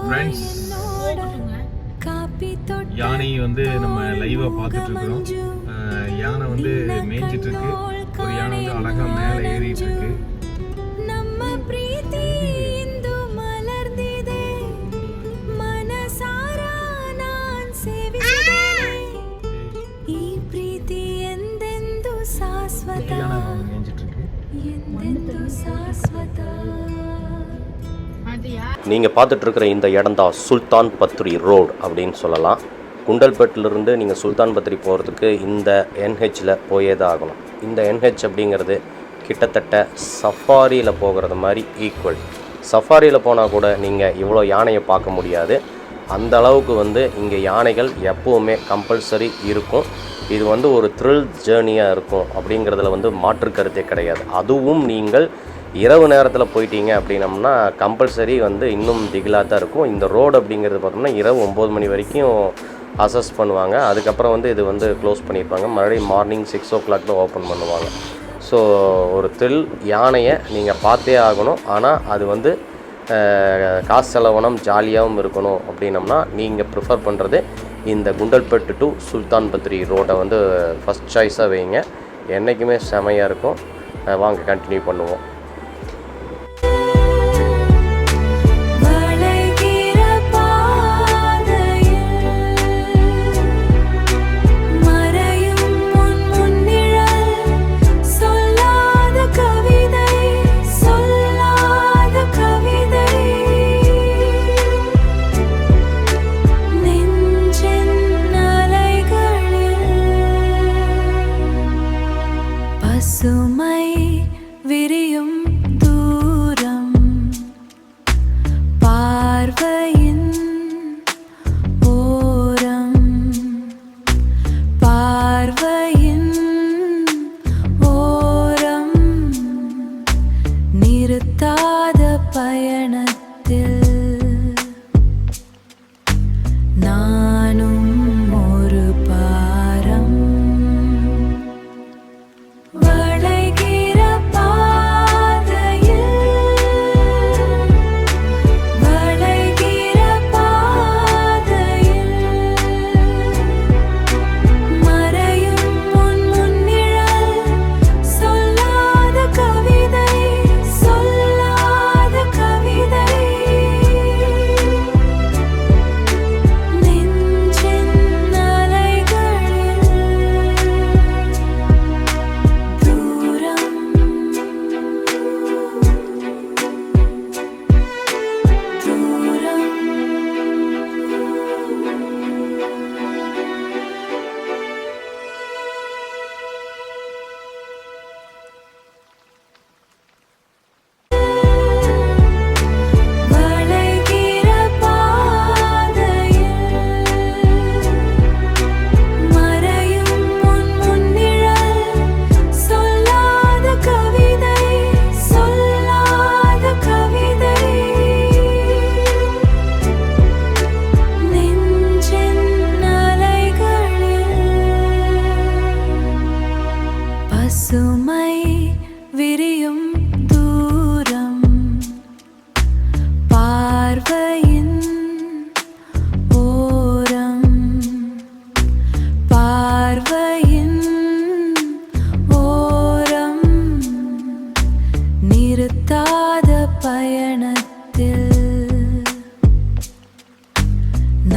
Friends, யானை வந்து நம்ம லைவாக பார்த்துட்டு இருக்கிறோம். யானை வந்து மேய்ஞ்சிட்டு இருக்கு. ஒரு யானை வந்து அழகா மேலே ஏறிட்டு இருக்கு. நீங்கள் பார்த்துட்ருக்கிற இந்த இடம் தான் சுல்தான் பத்ரி ரோடு அப்படின்னு சொல்லலாம். குண்டல்பேட்டிலிருந்து நீங்கள் சுல்தான் பத்ரி போகிறதுக்கு இந்த என்ஹெச்சில் போயே தான் ஆகணும். இந்த என்ஹெச் அப்படிங்கிறது கிட்டத்தட்ட சஃபாரியில் போகிறது மாதிரி ஈக்குவல். சஃபாரியில் போனால் கூட நீங்கள் இவ்வளோ யானையை பார்க்க முடியாது. அந்த அளவுக்கு வந்து இங்கே யானைகள் எப்போவுமே கம்பல்சரி இருக்கும். இது வந்து ஒரு த்ரில் ஜேர்னியாக இருக்கும் அப்படிங்கிறதுல வந்து மாற்று கருத்தே கிடையாது. அதுவும் நீங்கள் இரவு நேரத்தில் போயிட்டீங்க அப்படின்னம்னா கம்பல்சரி வந்து இன்னும் திகிலாக தான் இருக்கும். இந்த ரோடு அப்படிங்கிறது பார்த்தோம்னா இரவு 9 மணி வரைக்கும் அசஸ் பண்ணுவாங்க. அதுக்கப்புறம் வந்து இது வந்து க்ளோஸ் பண்ணியிருப்பாங்க. மறுபடியும் மார்னிங் 6 o'clock ஓப்பன் பண்ணுவாங்க. ஸோ ஒரு த்ரில் யானையை நீங்கள் பார்த்தே ஆகணும். ஆனால் அது வந்து காசு செலவனம் ஜாலியாகவும் இருக்கணும் அப்படின்னம்னா நீங்கள் ப்ரிஃபர் பண்ணுறது இந்த குண்டல்பேட்டு டு சுல்தான் பத்ரி ரோடை வந்து ஃபஸ்ட் சாய்ஸாக வைங்க. என்றைக்குமே செமையாக இருக்கும். வாங்க கண்டினியூ பண்ணுவோம்.